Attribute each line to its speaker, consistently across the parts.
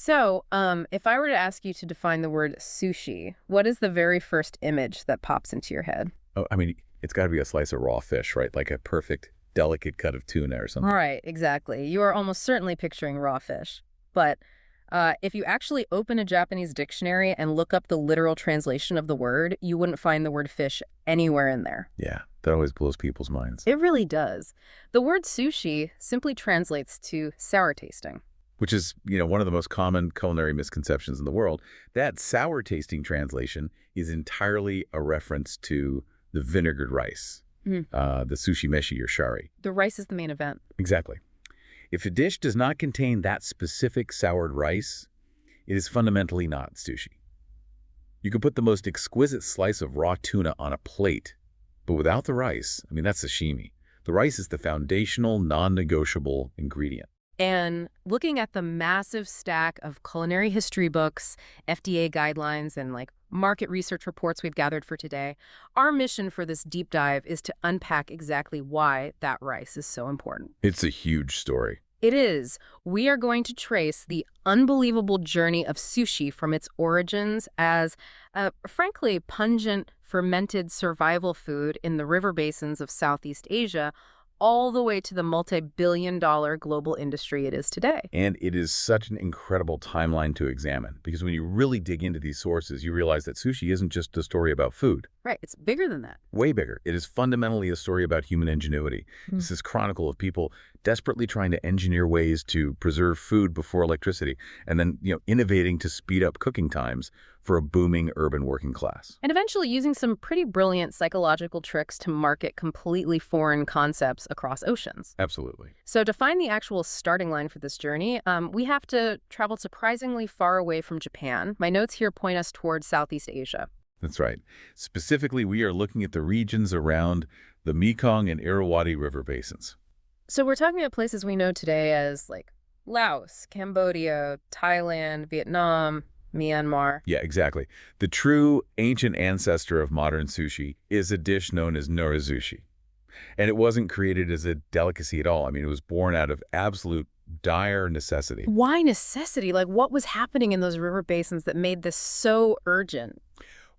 Speaker 1: If I were to ask you to define the word sushi, what is the very first image that pops into your head?
Speaker 2: Oh, I mean, it's got to be a slice of raw fish, right? Like a perfect, delicate cut of tuna or
Speaker 1: All
Speaker 2: something.
Speaker 1: right, exactly. You are almost certainly picturing raw fish. But if you actually open a Japanese dictionary and look up the literal translation of the word, you wouldn't find the word fish anywhere in there.
Speaker 2: Yeah, that always blows people's minds.
Speaker 1: It really does. The word sushi simply translates to sour tasting.
Speaker 2: Which is, one of the most common culinary misconceptions in the world. That sour tasting translation is entirely a reference to the vinegared rice,
Speaker 1: Mm.
Speaker 2: the sushi meshi or shari.
Speaker 1: The rice is the main event.
Speaker 2: Exactly. If a dish does not contain that specific soured rice, it is fundamentally not sushi. You could put the most exquisite slice of raw tuna on a plate, but without the rice, that's sashimi. The rice is the foundational, non-negotiable ingredient.
Speaker 1: And looking at the massive stack of culinary history books, FDA guidelines, and market research reports we've gathered for today, our mission for this deep dive is to unpack exactly why that rice is so important.
Speaker 2: It's a huge story.
Speaker 1: It is. We are going to trace the unbelievable journey of sushi from its origins as a, frankly, pungent, fermented survival food in the river basins of Southeast Asia, all the way to the multi-billion-dollar global industry it is today.
Speaker 2: And it is such an incredible timeline to examine, because when you really dig into these sources, you realize that sushi isn't just a story about food.
Speaker 1: Right, it's bigger than that.
Speaker 2: Way bigger. It is fundamentally a story about human ingenuity. This is chronicle of people desperately trying to engineer ways to preserve food before electricity, and then, innovating to speed up cooking times for a booming urban working class.
Speaker 1: And eventually using some pretty brilliant psychological tricks to market completely foreign concepts across oceans.
Speaker 2: Absolutely.
Speaker 1: So to find the actual starting line for this journey, we have to travel surprisingly far away from Japan. My notes here point us towards Southeast Asia.
Speaker 2: That's right. Specifically, we are looking at the regions around the Mekong and Irrawaddy River basins.
Speaker 1: So we're talking about places we know today as Laos, Cambodia, Thailand, Vietnam, Myanmar.
Speaker 2: Yeah, exactly. The true ancient ancestor of modern sushi is a dish known as norizushi. And it wasn't created as a delicacy at all. It was born out of absolute dire necessity.
Speaker 1: Why necessity? What was happening in those river basins that made this so urgent?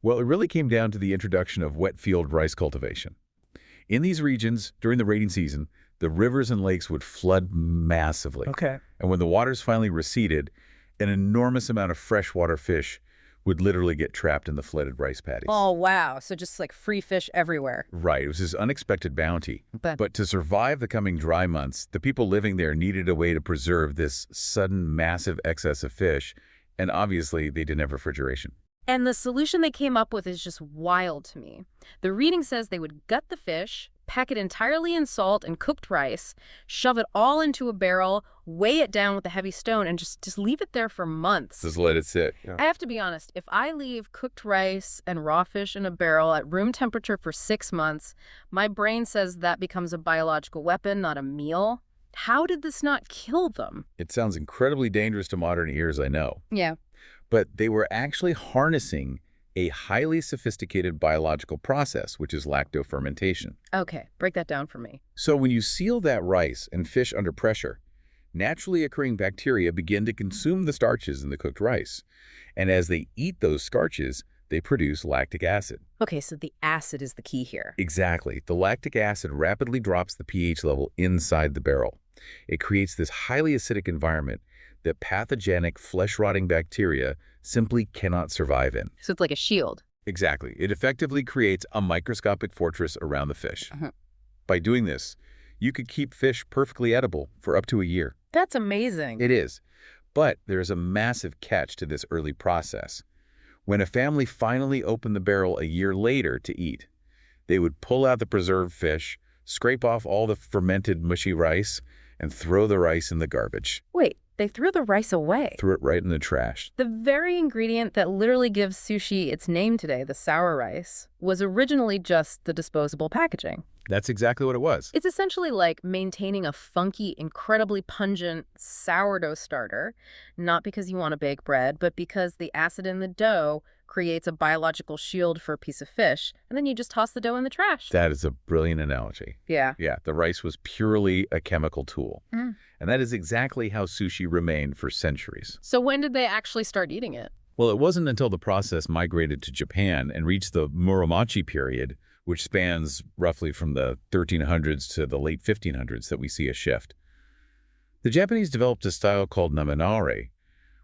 Speaker 2: Well, it really came down to the introduction of wet field rice cultivation. In these regions, during the rainy season, the rivers and lakes would flood massively.
Speaker 1: Okay.
Speaker 2: And when the waters finally receded, an enormous amount of freshwater fish would literally get trapped in the flooded rice paddies.
Speaker 1: Oh, wow. So just free fish everywhere.
Speaker 2: Right. It was this unexpected bounty.
Speaker 1: But
Speaker 2: But to survive the coming dry months, the people living there needed a way to preserve this sudden massive excess of fish, and obviously they didn't have refrigeration.
Speaker 1: And the solution they came up with is just wild to me. The reading says they would gut the fish, pack it entirely in salt and cooked rice, shove it all into a barrel, weigh it down with a heavy stone, and just leave it there for months.
Speaker 2: Just let it sit. Yeah.
Speaker 1: I have to be honest, if I leave cooked rice and raw fish in a barrel at room temperature for 6 months, my brain says that becomes a biological weapon, not a meal. How did this not kill them?
Speaker 2: It sounds incredibly dangerous to modern ears, I know.
Speaker 1: Yeah.
Speaker 2: But they were actually harnessing a highly sophisticated biological process, which is lactofermentation.
Speaker 1: Okay, break that down for me.
Speaker 2: So when you seal that rice and fish under pressure, naturally occurring bacteria begin to consume the starches in the cooked rice. And as they eat those starches, they produce lactic acid.
Speaker 1: Okay, so the acid is the key here.
Speaker 2: Exactly. The lactic acid rapidly drops the pH level inside the barrel. It creates this highly acidic environment that pathogenic flesh-rotting bacteria simply cannot survive in.
Speaker 1: So it's like a shield.
Speaker 2: Exactly. It effectively creates a microscopic fortress around the fish. By doing this, you could keep fish perfectly edible for up to a year.
Speaker 1: That's amazing.
Speaker 2: It is. But there is a massive catch to this early process. When a family finally opened the barrel a year later to eat, they would pull out the preserved fish, scrape off all the fermented mushy rice, and throw the rice in the garbage.
Speaker 1: Wait, they threw the rice away.
Speaker 2: Threw it right in the trash.
Speaker 1: The very ingredient that literally gives sushi its name today, the sour rice, was originally just the disposable packaging.
Speaker 2: That's exactly what it was.
Speaker 1: It's essentially like maintaining a funky, incredibly pungent sourdough starter, not because you want to bake bread, but because the acid in the dough creates a biological shield for a piece of fish, and then you just toss the dough in the trash.
Speaker 2: That is a brilliant analogy.
Speaker 1: Yeah.
Speaker 2: Yeah, the rice was purely a chemical tool.
Speaker 1: Mm.
Speaker 2: And that is exactly how sushi remained for centuries.
Speaker 1: So when did they actually start eating it?
Speaker 2: Well, it wasn't until the process migrated to Japan and reached the Muromachi period, which spans roughly from the 1300s to the late 1500s, that we see a shift. The Japanese developed a style called naminare,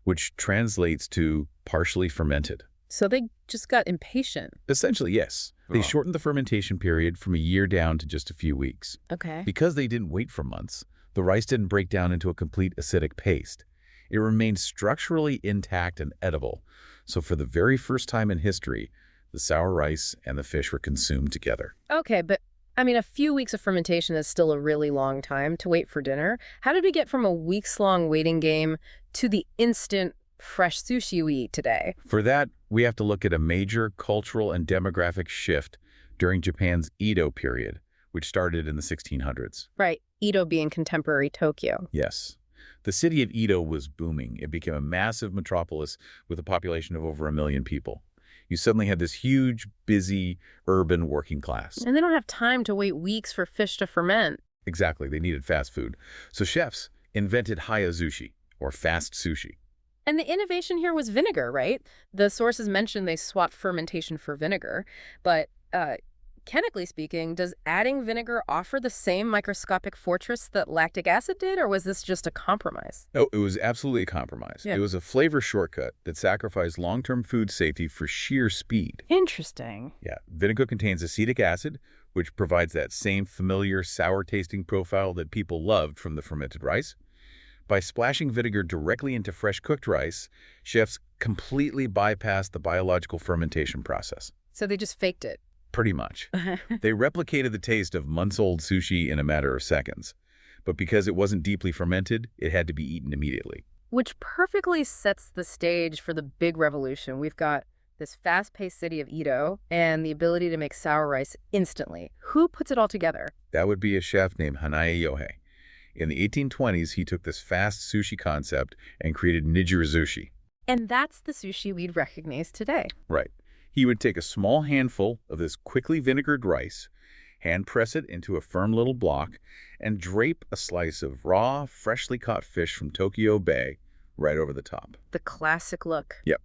Speaker 2: which translates to partially fermented.
Speaker 1: So they just got impatient.
Speaker 2: Essentially, yes. They shortened the fermentation period from a year down to just a few weeks.
Speaker 1: Okay.
Speaker 2: Because they didn't wait for months, the rice didn't break down into a complete acidic paste. It remained structurally intact and edible. So for the very first time in history, the sour rice and the fish were consumed together.
Speaker 1: Okay, but I mean, a few weeks of fermentation is still a really long time to wait for dinner. How did we get from a weeks-long waiting game to the instant fresh sushi we eat today?
Speaker 2: For that, we have to look at a major cultural and demographic shift during Japan's Edo period, which started in the 1600s.
Speaker 1: Right, Edo being contemporary Tokyo.
Speaker 2: Yes. The city of Edo was booming. It became a massive metropolis with a population of over 1 million people. You suddenly had this huge, busy, urban working class.
Speaker 1: And they don't have time to wait weeks for fish to ferment.
Speaker 2: Exactly. They needed fast food. So chefs invented hayazushi, or fast sushi.
Speaker 1: And the innovation here was vinegar, right? The sources mention they swapped fermentation for vinegar. But chemically speaking, does adding vinegar offer the same microscopic fortress that lactic acid did, or was this just a compromise?
Speaker 2: Oh, it was absolutely a compromise.
Speaker 1: Yeah.
Speaker 2: It was a flavor shortcut that sacrificed long-term food safety for sheer speed.
Speaker 1: Interesting.
Speaker 2: Yeah, vinegar contains acetic acid, which provides that same familiar sour-tasting profile that people loved from the fermented rice. By splashing vinegar directly into fresh cooked rice, chefs completely bypassed the biological fermentation process.
Speaker 1: So they just faked it.
Speaker 2: Pretty much. They replicated the taste of months-old sushi in a matter of seconds. But because it wasn't deeply fermented, it had to be eaten immediately.
Speaker 1: Which perfectly sets the stage for the big revolution. We've got this fast-paced city of Edo and the ability to make sour rice instantly. Who puts it all together?
Speaker 2: That would be a chef named Hanae Yohei. In the 1820s, he took this fast sushi concept and created nigirizushi.
Speaker 1: And that's the sushi we'd recognize today.
Speaker 2: Right. He would take a small handful of this quickly vinegared rice, hand press it into a firm little block, and drape a slice of raw, freshly caught fish from Tokyo Bay right over the top.
Speaker 1: The classic look.
Speaker 2: Yep.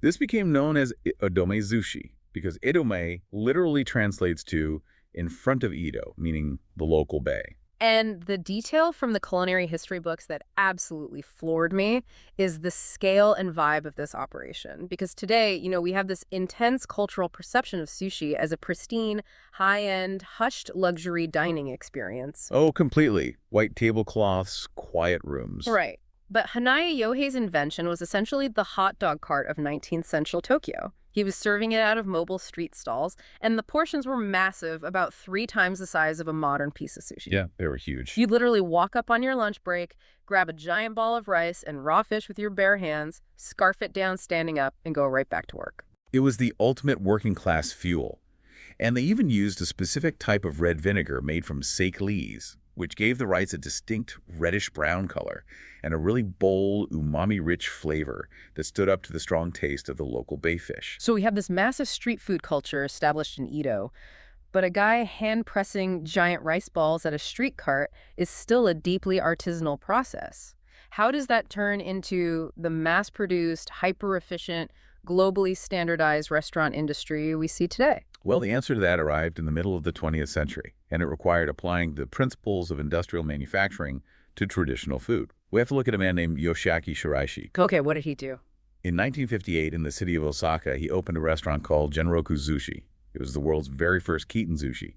Speaker 2: This became known as Edomezushi because Edome literally translates to in front of Edo, meaning the local bay.
Speaker 1: And the detail from the culinary history books that absolutely floored me is the scale and vibe of this operation. Because today, we have this intense cultural perception of sushi as a pristine, high-end, hushed luxury dining experience.
Speaker 2: Oh, completely. White tablecloths, quiet rooms.
Speaker 1: Right. But Hanae Yohei's invention was essentially the hot dog cart of 19th century Tokyo. He was serving it out of mobile street stalls, and the portions were massive, about 3 times the size of a modern piece of sushi.
Speaker 2: Yeah, they were huge.
Speaker 1: You'd literally walk up on your lunch break, grab a giant ball of rice and raw fish with your bare hands, scarf it down standing up, and go right back to work.
Speaker 2: It was the ultimate working class fuel. And they even used a specific type of red vinegar made from sake leaves, which gave the rice a distinct reddish-brown color and a really bold, umami-rich flavor that stood up to the strong taste of the local bay fish.
Speaker 1: So we have this massive street food culture established in Edo, but a guy hand-pressing giant rice balls at a street cart is still a deeply artisanal process. How does that turn into the mass-produced, hyper-efficient, globally standardized restaurant industry we see today?
Speaker 2: Well, the answer to that arrived in the middle of the 20th century, and it required applying the principles of industrial manufacturing to traditional food. We have to look at a man named Yoshiaki Shiraishi.
Speaker 1: Okay, what did he do?
Speaker 2: In 1958, in the city of Osaka, he opened a restaurant called Genroku Sushi. It was the world's very first Kitten sushi,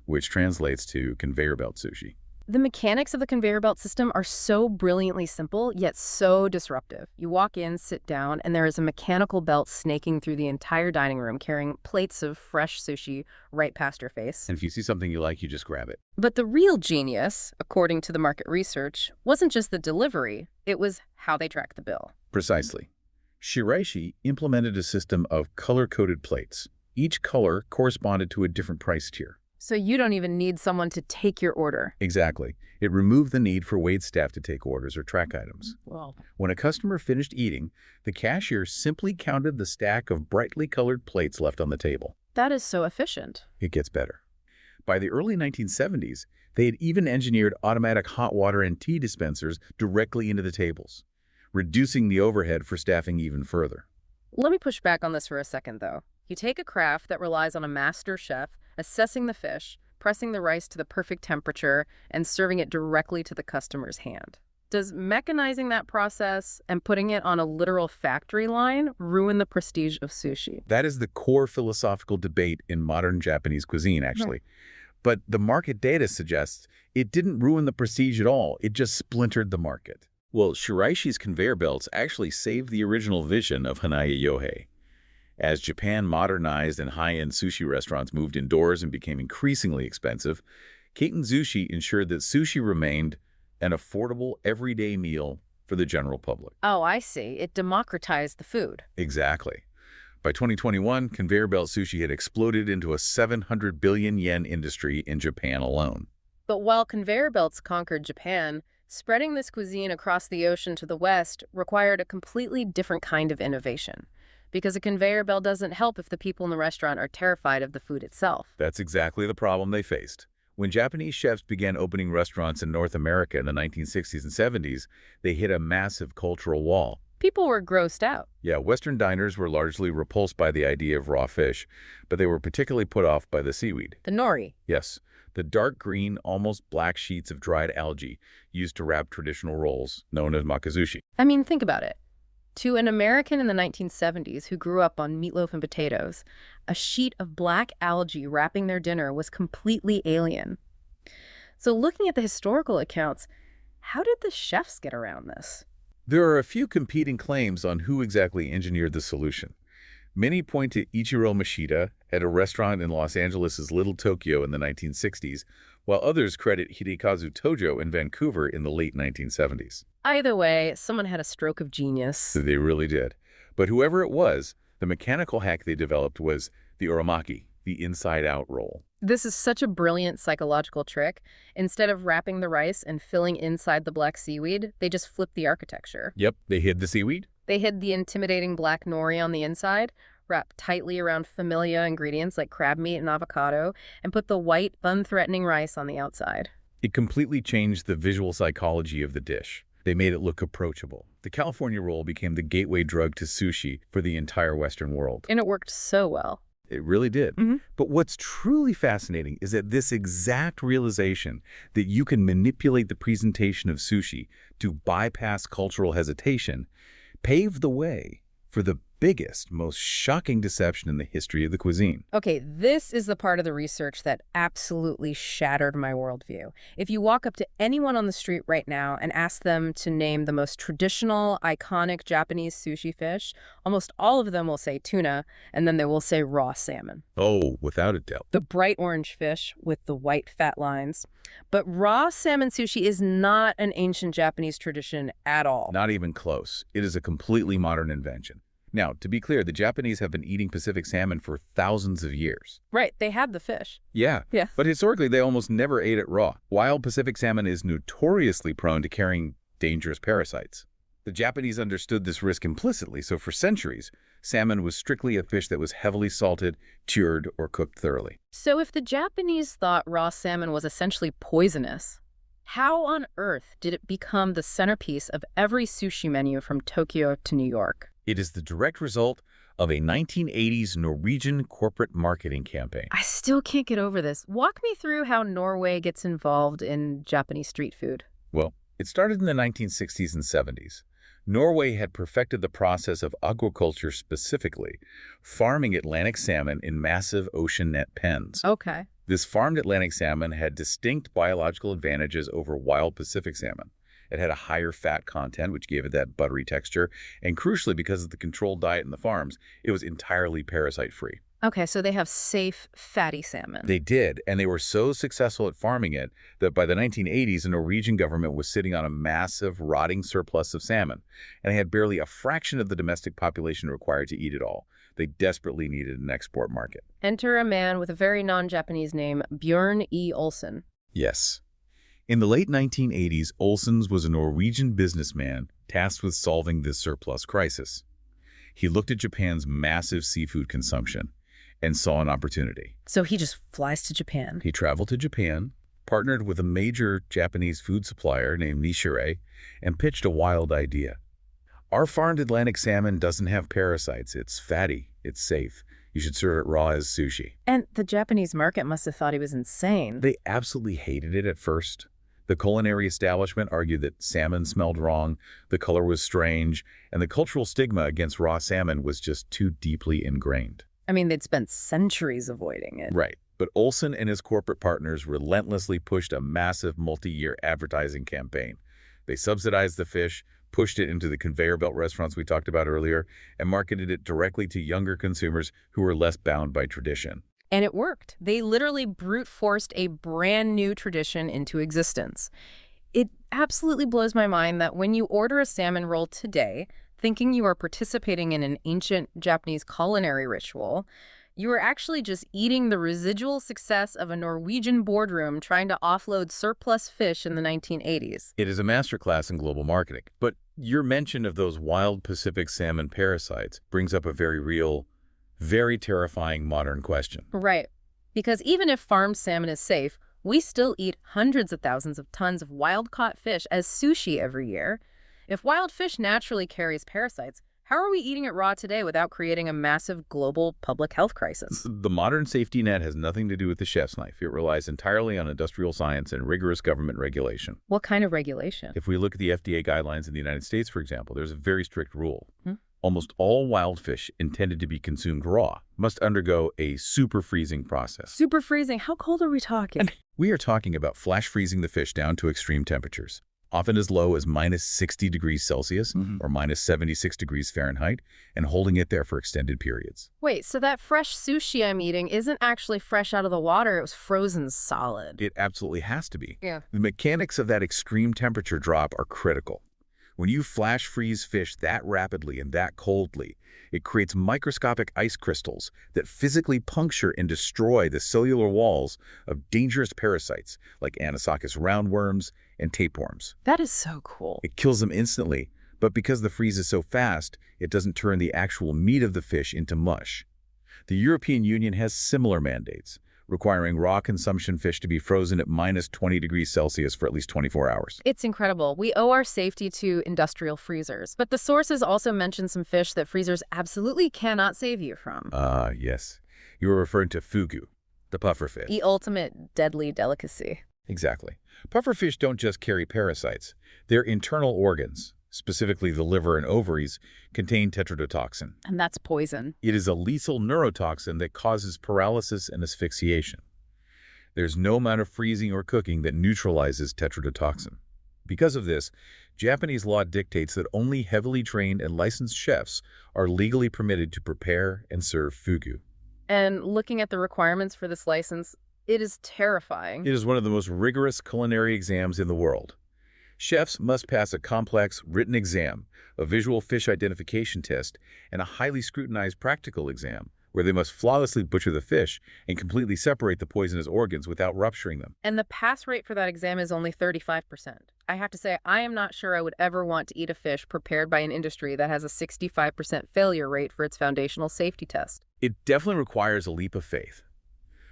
Speaker 2: which translates to conveyor belt sushi.
Speaker 1: The mechanics of the conveyor belt system are so brilliantly simple, yet so disruptive. You walk in, sit down, and there is a mechanical belt snaking through the entire dining room, carrying plates of fresh sushi right past your face.
Speaker 2: And if you see something you like, you just grab it.
Speaker 1: But the real genius, according to the market research, wasn't just the delivery, it was how they tracked the bill.
Speaker 2: Precisely. Shiraishi implemented a system of color-coded plates. Each color corresponded to a different price tier.
Speaker 1: So you don't even need someone to take your order.
Speaker 2: Exactly. It removed the need for waitstaff to take orders or track items.
Speaker 1: Well,
Speaker 2: When a customer finished eating, the cashier simply counted the stack of brightly colored plates left on the table.
Speaker 1: that is so efficient.
Speaker 2: It gets better. By the early 1970s, they had even engineered automatic hot water and tea dispensers directly into the tables, reducing the overhead for staffing even further.
Speaker 1: Let me push back on this for a second, though. You take a craft that relies on a master chef assessing the fish, pressing the rice to the perfect temperature, and serving it directly to the customer's hand. Does mechanizing that process and putting it on a literal factory line ruin the prestige of sushi?
Speaker 2: That is the core philosophical debate in modern Japanese cuisine, actually. But the market data suggests it didn't ruin the prestige at all. It just splintered the market. Well, Shiraishi's conveyor belts actually saved the original vision of Hanaya Yohei. As Japan modernized and high-end sushi restaurants moved indoors and became increasingly expensive, Kaiten Sushi ensured that sushi remained an affordable, everyday meal for the general public.
Speaker 1: Oh, I see. It democratized the food.
Speaker 2: Exactly. By 2021, conveyor belt sushi had exploded into a 700 billion yen industry in Japan alone.
Speaker 1: But while conveyor belts conquered Japan, spreading this cuisine across the ocean to the west required a completely different kind of innovation. Because a conveyor belt doesn't help if the people in the restaurant are terrified of the food itself.
Speaker 2: That's exactly the problem they faced. When Japanese chefs began opening restaurants in North America in the 1960s and 70s, they hit a massive cultural wall.
Speaker 1: People were grossed out.
Speaker 2: Yeah, Western diners were largely repulsed by the idea of raw fish, but they were particularly put off by the seaweed.
Speaker 1: The nori.
Speaker 2: Yes, the dark green, almost black sheets of dried algae used to wrap traditional rolls, known as makizushi.
Speaker 1: I mean, think about it. To an American in the 1970s who grew up on meatloaf and potatoes, a sheet of black algae wrapping their dinner was completely alien. So looking at the historical accounts, how did the chefs get around this?
Speaker 2: There are a few competing claims on who exactly engineered the solution. Many point to Ichiro Mashita at a restaurant in Los Angeles' Little Tokyo in the 1960s, while others credit Hidekazu Tojo in Vancouver in the late 1970s.
Speaker 1: Either way, someone had a stroke of genius.
Speaker 2: They really did. But whoever it was, the mechanical hack they developed was the uramaki, the inside-out roll.
Speaker 1: This is such a brilliant psychological trick. Instead of wrapping the rice and filling inside the black seaweed, they just flipped the architecture.
Speaker 2: Yep, they hid the seaweed.
Speaker 1: They hid the intimidating black nori on the inside, wrapped tightly around familiar ingredients like crab meat and avocado, and put the white, unthreatening rice on the outside.
Speaker 2: It completely changed the visual psychology of the dish. They made it look approachable. The California roll became the gateway drug to sushi for the entire Western world.
Speaker 1: And it worked so well.
Speaker 2: It really did.
Speaker 1: Mm-hmm.
Speaker 2: But what's truly fascinating is that this exact realization that you can manipulate the presentation of sushi to bypass cultural hesitation paved the way for the biggest, most shocking deception in the history of the cuisine.
Speaker 1: Okay, this is the part of the research that absolutely shattered my worldview. If you walk up to anyone on the street right now and ask them to name the most traditional, iconic Japanese sushi fish, almost all of them will say tuna, and then they will say raw salmon.
Speaker 2: Oh, without a doubt.
Speaker 1: The bright orange fish with the white fat lines. But raw salmon sushi is not an ancient Japanese tradition at all.
Speaker 2: Not even close. It is a completely modern invention. Now, to be clear, the Japanese have been eating Pacific salmon for thousands of years.
Speaker 1: Right, they had the fish.
Speaker 2: Yeah, but historically they almost never ate it raw. Wild Pacific salmon is notoriously prone to carrying dangerous parasites. The Japanese understood this risk implicitly, so for centuries, salmon was strictly a fish that was heavily salted, cured, or cooked thoroughly.
Speaker 1: So if the Japanese thought raw salmon was essentially poisonous, how on earth did it become the centerpiece of every sushi menu from Tokyo to New York?
Speaker 2: It is the direct result of a 1980s Norwegian corporate marketing campaign.
Speaker 1: I still can't get over this. Walk me through how Norway gets involved in Japanese street food.
Speaker 2: Well, it started in the 1960s and 70s. Norway had perfected the process of aquaculture specifically, farming Atlantic salmon in massive ocean net pens.
Speaker 1: Okay.
Speaker 2: This farmed Atlantic salmon had distinct biological advantages over wild Pacific salmon. It had a higher fat content, which gave it that buttery texture, and crucially, because of the controlled diet in the farms, it was entirely parasite-free.
Speaker 1: Okay, so they have safe, fatty salmon.
Speaker 2: They did, and they were so successful at farming it that by the 1980s, the Norwegian government was sitting on a massive, rotting surplus of salmon, and they had barely a fraction of the domestic population required to eat it all. They desperately needed an export market.
Speaker 1: Enter a man with a very non-Japanese name, Björn E. Olsen.
Speaker 2: Yes. In the late 1980s, Olsens was a Norwegian businessman tasked with solving this surplus crisis. He looked at Japan's massive seafood consumption and saw an opportunity.
Speaker 1: So he just flies to Japan.
Speaker 2: He traveled to Japan, partnered with a major Japanese food supplier named Nishire, and pitched a wild idea. Our farmed Atlantic salmon doesn't have parasites. It's fatty. It's safe. You should serve it raw as sushi.
Speaker 1: And the Japanese market must have thought he was insane.
Speaker 2: They absolutely hated it at first. The culinary establishment argued that salmon smelled wrong, the color was strange, and the cultural stigma against raw salmon was just too deeply ingrained.
Speaker 1: I mean, they'd spent centuries avoiding it.
Speaker 2: Right. But Olsen and his corporate partners relentlessly pushed a massive multi-year advertising campaign. They subsidized the fish, pushed it into the conveyor belt restaurants we talked about earlier, and marketed it directly to younger consumers who were less bound by tradition.
Speaker 1: And it worked. They literally brute forced a brand new tradition into existence. It absolutely blows my mind that when you order a salmon roll today, thinking you are participating in an ancient Japanese culinary ritual, you are actually just eating the residual success of a Norwegian boardroom trying to offload surplus fish in the 1980s.
Speaker 2: It is a masterclass in global marketing. But your mention of those wild Pacific salmon parasites brings up a very real, very terrifying modern question.
Speaker 1: Right. Because even if farmed salmon is safe, we still eat hundreds of thousands of tons of wild-caught fish as sushi every year. If wild fish naturally carries parasites, how are we eating it raw today without creating a massive global public health crisis?
Speaker 2: The modern safety net has nothing to do with the chef's knife. It relies entirely on industrial science and rigorous government regulation.
Speaker 1: What kind of regulation?
Speaker 2: If we look at the FDA guidelines in the United States, for example, there's a very strict rule. Almost all wild fish intended to be consumed raw must undergo a super freezing process.
Speaker 1: Super freezing? How cold are we talking?
Speaker 2: We are talking about flash freezing the fish down to extreme temperatures, often as low as -60 degrees Celsius or -76 degrees Fahrenheit, and holding it there for extended periods.
Speaker 1: Wait, so that fresh sushi I'm eating isn't actually fresh out of the water, it was frozen solid.
Speaker 2: It absolutely has to be.
Speaker 1: Yeah.
Speaker 2: The mechanics of that extreme temperature drop are critical. When you flash freeze fish that rapidly and that coldly, it creates microscopic ice crystals that physically puncture and destroy the cellular walls of dangerous parasites like Anisakis roundworms and tapeworms.
Speaker 1: That is so cool.
Speaker 2: It kills them instantly, but because the freeze is so fast, it doesn't turn the actual meat of the fish into mush. The European Union has similar mandates, requiring raw consumption fish to be frozen at -20 degrees Celsius for at least 24 hours.
Speaker 1: It's incredible. We owe our safety to industrial freezers. But the sources also mention some fish that freezers absolutely cannot save you from.
Speaker 2: Yes. You were referring to fugu, the pufferfish.
Speaker 1: The ultimate deadly delicacy.
Speaker 2: Exactly. Pufferfish don't just carry parasites. Their internal organs, specifically the liver and ovaries, contain tetrodotoxin.
Speaker 1: And that's poison.
Speaker 2: It is a lethal neurotoxin that causes paralysis and asphyxiation. There's no amount of freezing or cooking that neutralizes tetrodotoxin. Because of this, Japanese law dictates that only heavily trained and licensed chefs are legally permitted to prepare and serve fugu.
Speaker 1: And looking at the requirements for this license, it is terrifying.
Speaker 2: It is one of the most rigorous culinary exams in the world. Chefs must pass a complex written exam, a visual fish identification test, and a highly scrutinized practical exam, where they must flawlessly butcher the fish and completely separate the poisonous organs without rupturing them.
Speaker 1: And the pass rate for that exam is only 35%. I have to say, I am not sure I would ever want to eat a fish prepared by an industry that has a 65% failure rate for its foundational safety test.
Speaker 2: It definitely requires a leap of faith.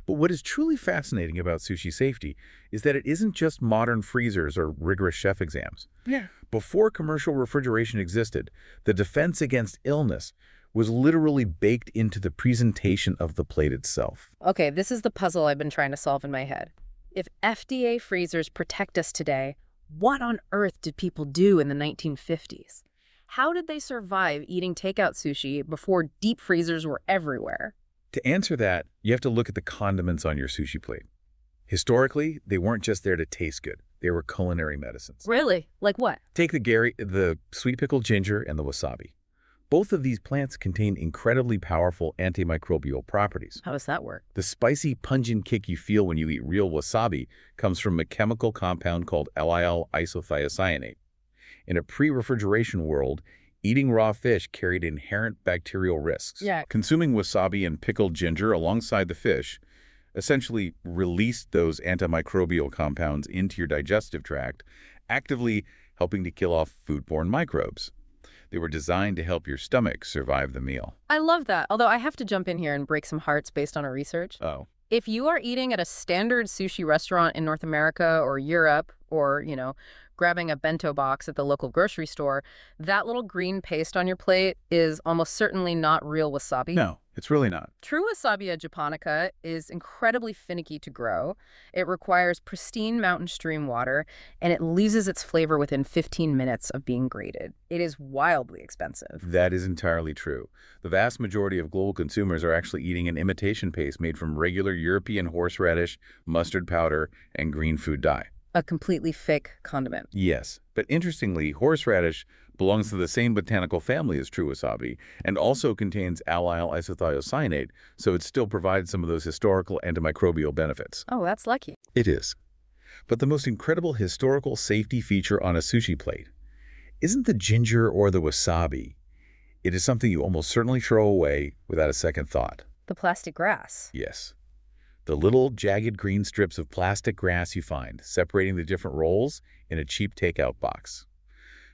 Speaker 2: But what is truly fascinating about sushi safety is that it isn't just modern freezers or rigorous chef exams.
Speaker 1: Yeah.
Speaker 2: Before commercial refrigeration existed, the defense against illness was literally baked into the presentation of the plate itself.
Speaker 1: Okay, this is the puzzle I've been trying to solve in my head. If FDA freezers protect us today, what on earth did people do in the 1950s? How did they survive eating takeout sushi before deep freezers were everywhere?
Speaker 2: To answer that, you have to look at the condiments on your sushi plate. Historically, they weren't just there to taste good. They were culinary medicines.
Speaker 1: Really? Like what?
Speaker 2: Take the sweet pickled ginger and the wasabi. Both of these plants contain incredibly powerful antimicrobial properties.
Speaker 1: How does that work?
Speaker 2: The spicy, pungent kick you feel when you eat real wasabi comes from a chemical compound called allyl isothiocyanate. In a pre-refrigeration world, Eating raw fish carried inherent bacterial risks.
Speaker 1: Yeah.
Speaker 2: Consuming wasabi and pickled ginger alongside the fish essentially released those antimicrobial compounds into your digestive tract, actively helping to kill off foodborne microbes. They were designed to help your stomach survive the meal.
Speaker 1: I love that, although I have to jump in here and break some hearts based on our research.
Speaker 2: Oh,
Speaker 1: If you are eating at a standard sushi restaurant in North America or Europe or, grabbing a bento box at the local grocery store, that little green paste on your plate is almost certainly not real wasabi.
Speaker 2: no, it's really not.
Speaker 1: True Wasabia japonica is incredibly finicky to grow. It requires pristine mountain stream water, and it loses its flavor within 15 minutes of being grated. It is wildly expensive.
Speaker 2: That is entirely true. The vast majority of global consumers are actually eating an imitation paste made from regular European horseradish, mustard powder, and green food dye.
Speaker 1: A completely fake condiment.
Speaker 2: Yes, but interestingly, horseradish belongs to the same botanical family as true wasabi and also contains allyl isothiocyanate, so it still provides some of those historical antimicrobial benefits.
Speaker 1: Oh, that's lucky.
Speaker 2: It is. But the most incredible historical safety feature on a sushi plate isn't the ginger or the wasabi. It is something you almost certainly throw away without a second thought.
Speaker 1: The plastic grass.
Speaker 2: Yes. The little jagged green strips of plastic grass you find, separating the different rolls in a cheap takeout box.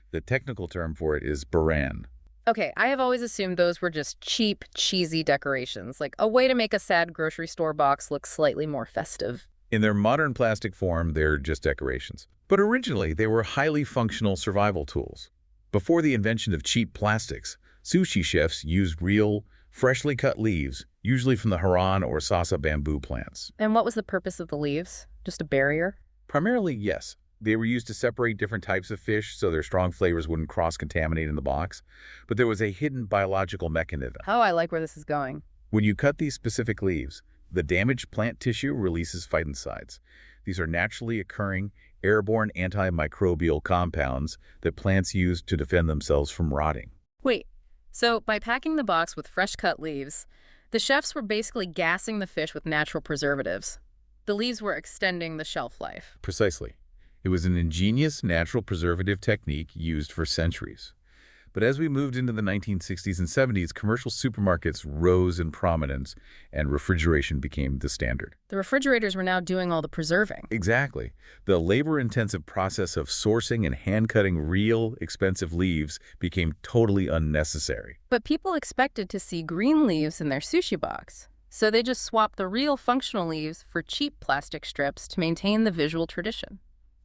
Speaker 2: The technical term for it is baran.
Speaker 1: Okay, I have always assumed those were just cheap, cheesy decorations, like a way to make a sad grocery store box look slightly more festive.
Speaker 2: In their modern plastic form, they're just decorations. But originally, they were highly functional survival tools. Before the invention of cheap plastics, sushi chefs used real, freshly cut leaves, usually from the Haran or Sasa bamboo plants.
Speaker 1: And what was the purpose of the leaves? Just a barrier?
Speaker 2: Primarily, yes. They were used to separate different types of fish so their strong flavors wouldn't cross-contaminate in the box. But there was a hidden biological mechanism.
Speaker 1: Oh, I like where this is going.
Speaker 2: When you cut these specific leaves, the damaged plant tissue releases phytoncides. These are naturally occurring, airborne antimicrobial compounds that plants use to defend themselves from rotting.
Speaker 1: Wait, so by packing the box with fresh-cut leaves, the chefs were basically gassing the fish with natural preservatives. The leaves were extending the shelf life.
Speaker 2: Precisely. It was an ingenious natural preservative technique used for centuries. But as we moved into the 1960s and 70s, commercial supermarkets rose in prominence and refrigeration became the standard.
Speaker 1: The refrigerators were now doing all the preserving.
Speaker 2: Exactly. The labor-intensive process of sourcing and hand-cutting real, expensive leaves became totally unnecessary.
Speaker 1: But people expected to see green leaves in their sushi box. So they just swapped the real functional leaves for cheap plastic strips to maintain the visual tradition.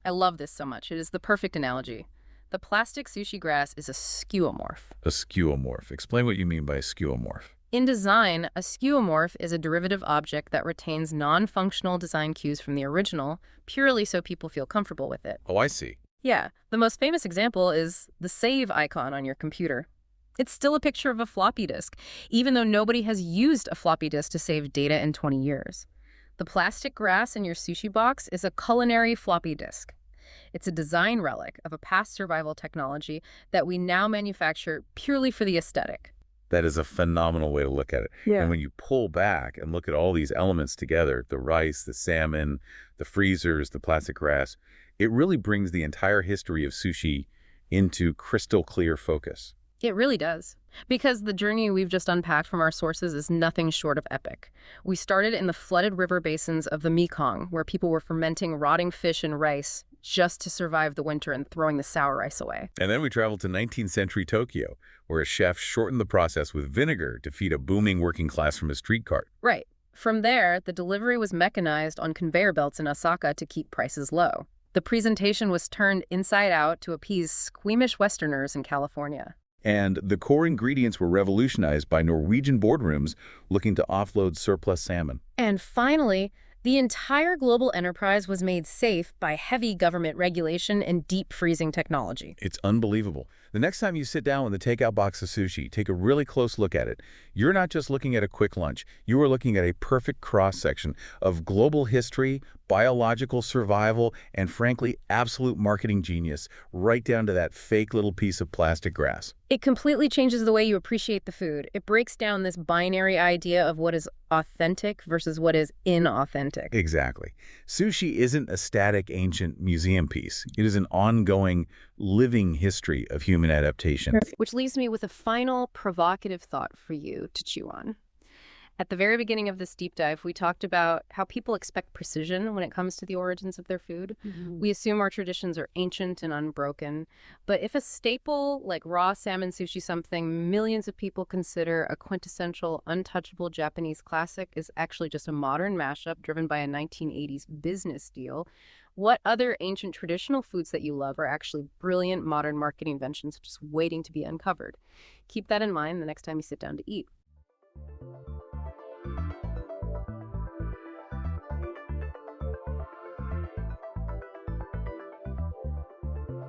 Speaker 1: I love this so much. It is the perfect analogy. The plastic sushi grass is a skeuomorph.
Speaker 2: A skeuomorph. Explain what you mean by a skeuomorph.
Speaker 1: In design, a skeuomorph is a derivative object that retains non-functional design cues from the original, purely so people feel comfortable with it.
Speaker 2: Oh, I see.
Speaker 1: Yeah, the most famous example is the save icon on your computer. It's still a picture of a floppy disk, even though nobody has used a floppy disk to save data in 20 years. The plastic grass in your sushi box is a culinary floppy disk. It's a design relic of a past survival technology that we now manufacture purely for the aesthetic.
Speaker 2: That is a phenomenal way to look at it.
Speaker 1: Yeah.
Speaker 2: And when you pull back and look at all these elements together, the rice, the salmon, the freezers, the plastic grass, it really brings the entire history of sushi into crystal clear focus.
Speaker 1: It really does. Because the journey we've just unpacked from our sources is nothing short of epic. We started in the flooded river basins of the Mekong, where people were fermenting rotting fish and rice just to survive the winter and throwing the sour rice away.
Speaker 2: And then we traveled to 19th century Tokyo, where a chef shortened the process with vinegar to feed a booming working class from a street cart.
Speaker 1: Right. From there, the delivery was mechanized on conveyor belts in Osaka to keep prices low. The presentation was turned inside out to appease squeamish Westerners in California.
Speaker 2: And the core ingredients were revolutionized by Norwegian boardrooms looking to offload surplus salmon.
Speaker 1: And finally, the entire global enterprise was made safe by heavy government regulation and deep freezing technology.
Speaker 2: It's unbelievable. The next time you sit down with a takeout box of sushi, take a really close look at it. You're not just looking at a quick lunch. You are looking at a perfect cross-section of global history, biological survival, and frankly, absolute marketing genius, right down to that fake little piece of plastic grass.
Speaker 1: It completely changes the way you appreciate the food. It breaks down this binary idea of what is authentic versus what is inauthentic.
Speaker 2: Exactly. Sushi isn't a static ancient museum piece. It is an ongoing, living history of human adaptation.
Speaker 1: Which leaves me with a final provocative thought for you to chew on. At the very beginning of this deep dive, we talked about how people expect precision when it comes to the origins of their food. We assume our traditions are ancient and unbroken. But if a staple like raw salmon sushi, something millions of people consider a quintessential, untouchable Japanese classic, is actually just a modern mashup driven by a 1980s business deal, what other ancient traditional foods that you love are actually brilliant modern marketing inventions just waiting to be uncovered? Keep that in mind the next time you sit down to eat.